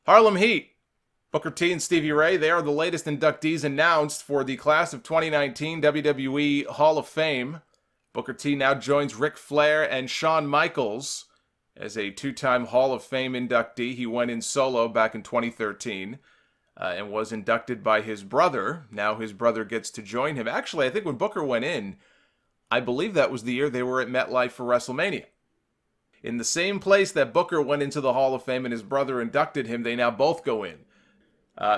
Harlem Heat. Booker T and Stevie Ray, they are the latest inductees announced for the class of 2019 WWE Hall of Fame. Booker T now joins Ric Flair and Shawn Michaels as a two-time Hall of Fame inductee. He went in solo back in 2013 and was inducted by his brother. Now his brother gets to join him. Actually, I think when Booker went in, I believe that was the year they were at MetLife for WrestleMania. In the same place that Booker went into the Hall of Fame and his brother inducted him, they now both go in.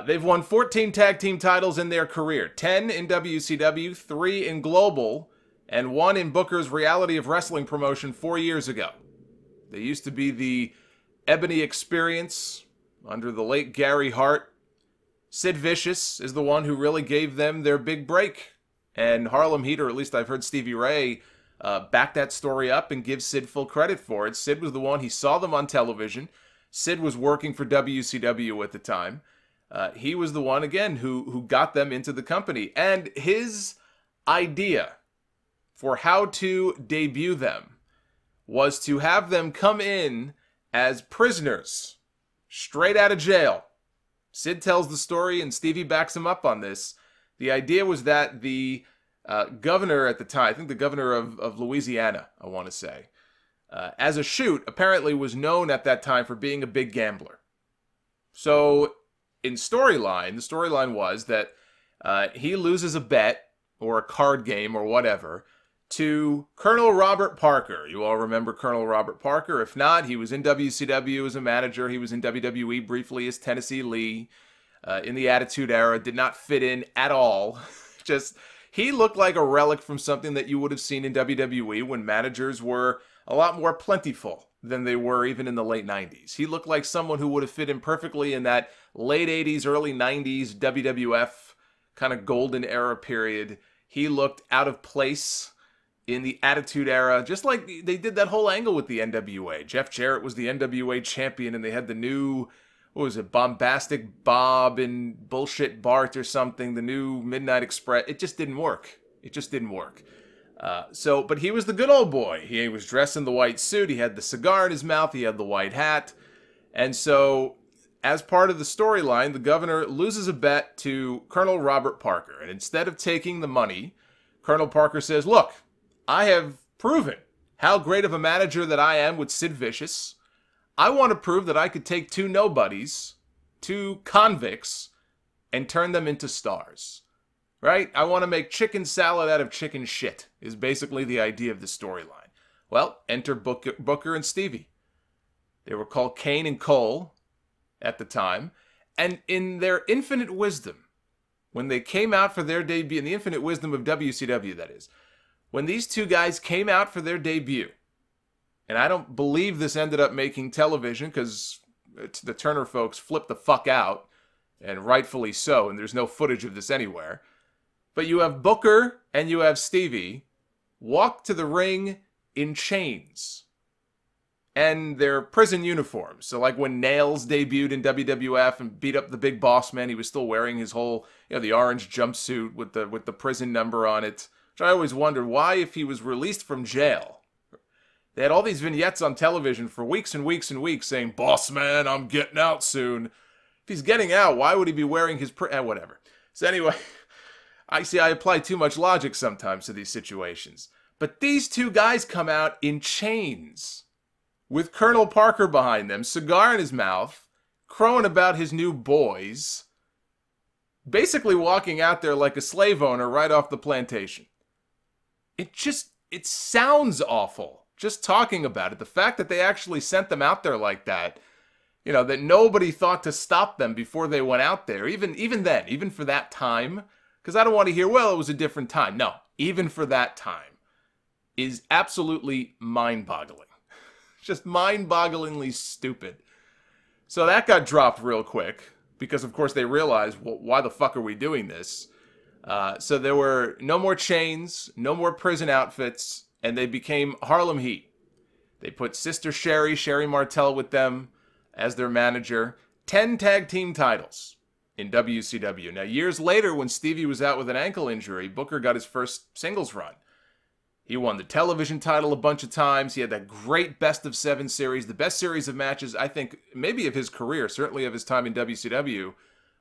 They've won 14 tag team titles in their career, 10 in WCW, 3 in Global, and 1 in Booker's Reality of Wrestling promotion 4 years ago. They used to be the Ebony Experience under the late Gary Hart. Sid Vicious is the one who really gave them their big break. And Harlem Heat, or at least I've heard Stevie Ray back that story up and give Sid full credit for it. Sid was the one, he saw them on television. Sid was working for WCW at the time. He was the one, again, who got them into the company. And his idea for how to debut them was to have them come in as prisoners, straight out of jail. Sid tells the story, and Stevie backs him up on this. The idea was that the governor at the time, I think the governor of Louisiana, I want to say, as a shoot, apparently was known at that time for being a big gambler. So in storyline, the storyline was that he loses a bet or a card game or whatever to Colonel Robert Parker. You all remember Colonel Robert Parker? If not, he was in WCW as a manager. He was in WWE briefly as Tennessee Lee in the Attitude Era. Did not fit in at all. He looked like a relic from something that you would have seen in WWE when managers were a lot more plentiful than they were even in the late 90s. He looked like someone who would have fit in perfectly in that late 80s, early 90s WWF kind of golden era period. He looked out of place in the Attitude Era, just like they did that whole angle with the NWA. Jeff Jarrett was the NWA champion, and they had the new, what was it, Bombastic Bob and Bullshit Bart or something, the new Midnight Express. It just didn't work. It just didn't work. But he was the good old boy. He was dressed in the white suit. He had the cigar in his mouth. He had the white hat. And so, as part of the storyline, the governor loses a bet to Colonel Robert Parker. And instead of taking the money, Colonel Parker says, look, I have proven how great of a manager that I am with Sid Vicious. I want to prove that I could take two nobodies, two convicts, and turn them into stars. Right? I want to make chicken salad out of chicken shit, is basically the idea of the storyline. Well, enter Booker and Stevie. They were called Kane and Cole at the time. And in their infinite wisdom, when they came out for their debut, in the infinite wisdom of WCW, that is, when these two guys came out for their debut, and I don't believe this ended up making television because the Turner folks flipped the fuck out, and rightfully so, and there's no footage of this anywhere. But you have Booker and you have Stevie walk to the ring in chains. And their prison uniforms. So like when Nails debuted in WWF and beat up the Big Boss Man, he was still wearing his whole, the orange jumpsuit with the prison number on it. Which I always wondered why, if he was released from jail, they had all these vignettes on television for weeks and weeks and weeks saying, Boss Man, I'm getting out soon. If he's getting out, why would he be wearing his whatever. So anyway, I apply too much logic sometimes to these situations. But these two guys come out in chains with Colonel Parker behind them, cigar in his mouth, crowing about his new boys, basically walking out there like a slave owner right off the plantation. It sounds awful, just talking about it. The fact that they actually sent them out there like that, that nobody thought to stop them before they went out there, even then, even for that time, because I don't want to hear, well, it was a different time. No, even for that time, is absolutely mind-boggling. Just mind-bogglingly stupid. So that got dropped real quick, because of course they realized, well, why the fuck are we doing this? So there were no more chains, no more prison outfits, and they became Harlem Heat. They put Sister Sherry Martel with them as their manager. 10 tag team titles in WCW. Now, years later, when Stevie was out with an ankle injury, Booker got his first singles run. He won the television title a bunch of times. He had that great best of 7 series, the best series of matches, I think, maybe of his career, certainly of his time in WCW,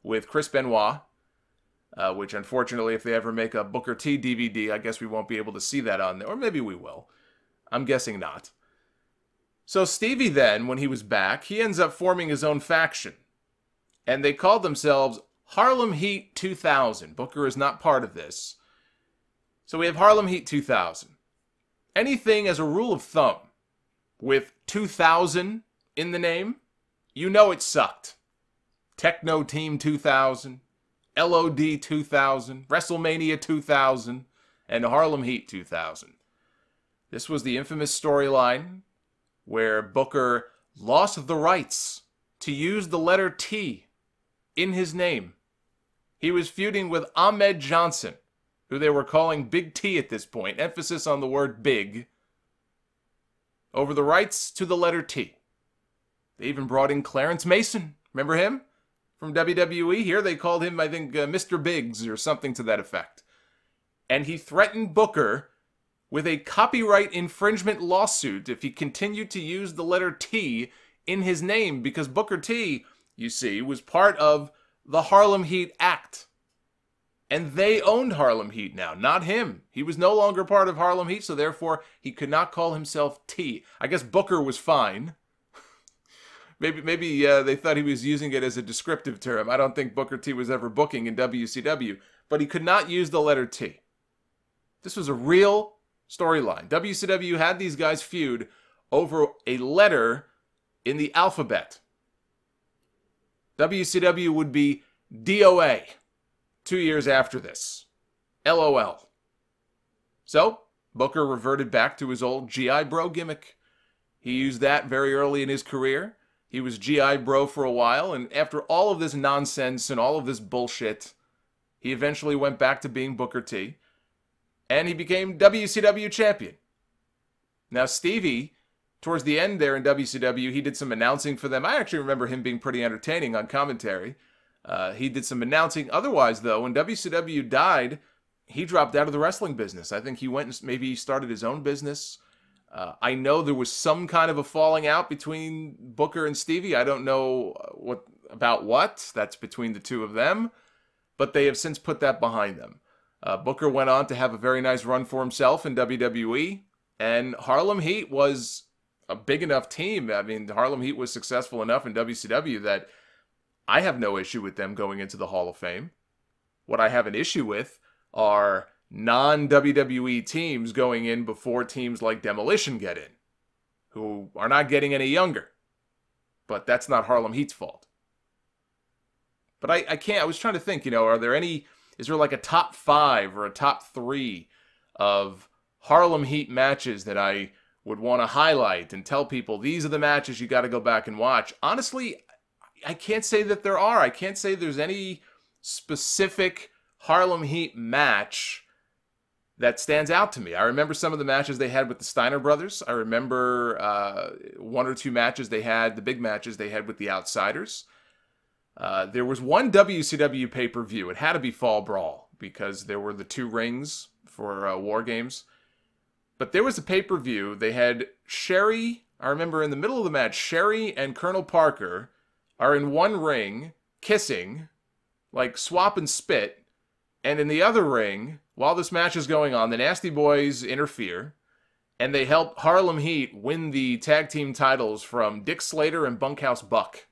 with Chris Benoit, which unfortunately, if they ever make a Booker T DVD, I guess we won't be able to see that on there. Or maybe we will. I'm guessing not. So Stevie then, when he was back, he ends up forming his own faction. And they called themselves Harlem Heat 2000. Booker is not part of this. So we have Harlem Heat 2000. Anything as a rule of thumb with 2000 in the name, you know it sucked. Techno Team 2000, LOD 2000, WrestleMania 2000, and Harlem Heat 2000. This was the infamous storyline where Booker lost the rights to use the letter T in his name. He was feuding with Ahmed Johnson, who they were calling Big T at this point, emphasis on the word big, over the rights to the letter T. They even brought in Clarence Mason. Remember him? From WWE. Here they called him, I think, Mr. Biggs or something to that effect. And he threatened Booker with a copyright infringement lawsuit if he continued to use the letter T in his name, because Booker T, you see, was part of the Harlem Heat Act. And they owned Harlem Heat now, not him. He was no longer part of Harlem Heat, so therefore he could not call himself T. I guess Booker was fine. Maybe they thought he was using it as a descriptive term. I don't think Booker T was ever booking in WCW, but he could not use the letter T. This was a real storyline. WCW had these guys feud over a letter in the alphabet. WCW would be DOA 2 years after this. LOL. So, Booker reverted back to his old G.I. Bro gimmick. He used that very early in his career. He was G.I. Bro for a while, and after all of this nonsense and all of this bullshit, he eventually went back to being Booker T, and he became WCW champion. Now, Stevie, towards the end there in WCW, he did some announcing for them. I actually remember him being pretty entertaining on commentary. He did some announcing. Otherwise, though, when WCW died, he dropped out of the wrestling business. I think he went and maybe started his own business. I know there was some kind of a falling out between Booker and Stevie. I don't know about what. That's between the two of them. But they have since put that behind them. Booker went on to have a very nice run for himself in WWE. And Harlem Heat was a big enough team. I mean, Harlem Heat was successful enough in WCW that I have no issue with them going into the Hall of Fame. What I have an issue with are non-WWE teams going in before teams like Demolition get in, who are not getting any younger. But that's not Harlem Heat's fault. But I was trying to think, is there like a top 5 or a top 3 of Harlem Heat matches that I would want to highlight and tell people these are the matches you got to go back and watch? Honestly, I can't say that there are. I can't say there's any specific Harlem Heat match that stands out to me. I remember some of the matches they had with the Steiner brothers. I remember 1 or 2 matches they had, the big matches they had with the Outsiders. There was one WCW pay-per-view. It had to be Fall Brawl because there were the 2 rings for War Games. But there was a pay-per-view. They had Sherry, I remember in the middle of the match, Sherry and Colonel Parker are in one ring, kissing, like swap and spit. And in the other ring, while this match is going on, the Nasty Boys interfere, and they help Harlem Heat win the tag team titles from Dick Slater and Bunkhouse Buck.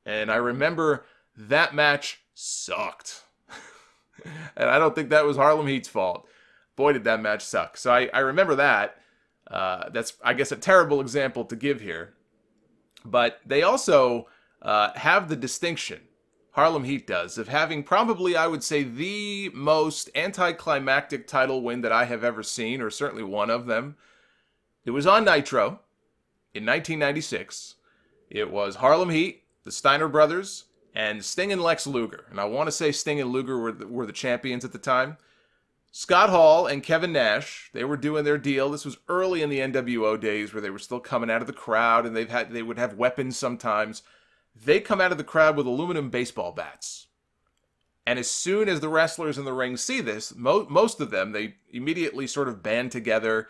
And I remember that match sucked. And I don't think that was Harlem Heat's fault. Boy, did that match suck. So I remember that. That's, I guess, a terrible example to give here. But they also have the distinction, Harlem Heat does, of having probably, I would say, the most anticlimactic title win that I have ever seen, or certainly one of them. It was on Nitro in 1996. It was Harlem Heat, the Steiner brothers, and Sting and Lex Luger. And I want to say Sting and Luger were the champions at the time. Scott Hall and Kevin Nash, they were doing their deal. This was early in the NWO days where they were still coming out of the crowd, and they would have weapons sometimes. They come out of the crowd with aluminum baseball bats. And as soon as the wrestlers in the ring see this, most of them, they immediately sort of band together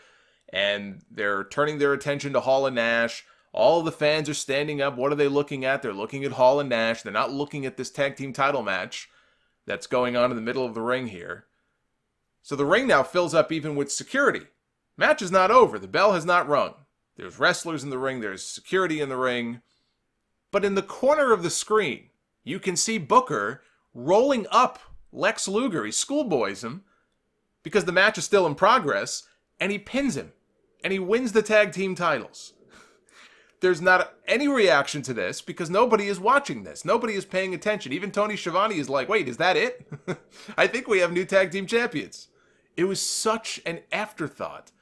and they're turning their attention to Hall and Nash. All of the fans are standing up. What are they looking at? They're looking at Hall and Nash. They're not looking at this tag team title match that's going on in the middle of the ring here. So the ring now fills up even with security. Match is not over. The bell has not rung. There's wrestlers in the ring. There's security in the ring. But in the corner of the screen, you can see Booker rolling up Lex Luger. He schoolboys him because the match is still in progress, and he pins him, and he wins the tag team titles. There's not any reaction to this because nobody is watching this. Nobody is paying attention. Even Tony Schiavone is like, wait, is that it? I think we have new tag team champions. It was such an afterthought.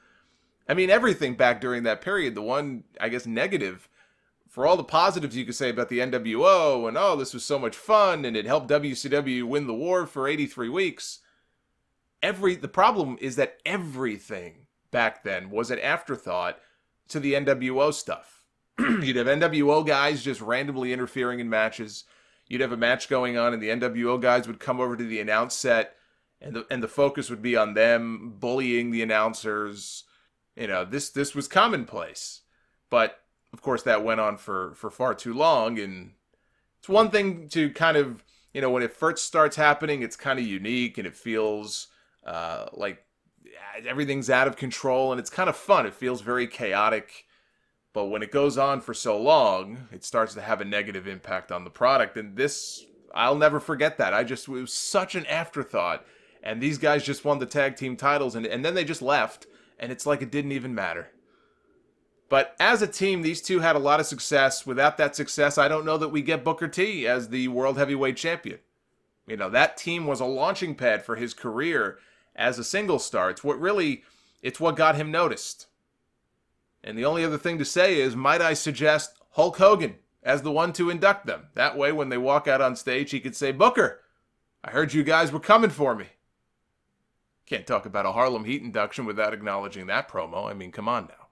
I mean, everything back during that period, the one, I guess, negative, for all the positives you could say about the NWO, and oh, this was so much fun, and it helped WCW win the war for 83 weeks. The problem is that everything back then was an afterthought to the NWO stuff. You'd have NWO guys just randomly interfering in matches. You'd have a match going on, and the NWO guys would come over to the announce set, and the focus would be on them bullying the announcers. You know, this was commonplace. But, of course, that went on for far too long, and it's one thing to kind of, you know, when it first starts happening, it's kind of unique, and it feels like everything's out of control, and it's kind of fun. It feels very chaotic. But when it goes on for so long, it starts to have a negative impact on the product. And this, I'll never forget that. It was such an afterthought. And these guys just won the tag team titles, and then they just left. And it's like it didn't even matter. But as a team, these two had a lot of success. Without that success, I don't know that we get Booker T as the World Heavyweight Champion. You know, that team was a launching pad for his career as a single star. It's what got him noticed. And the only other thing to say is, might I suggest Hulk Hogan as the one to induct them? That way, when they walk out on stage, he could say, Booker, I heard you guys were coming for me. Can't talk about a Harlem Heat induction without acknowledging that promo. I mean, come on now.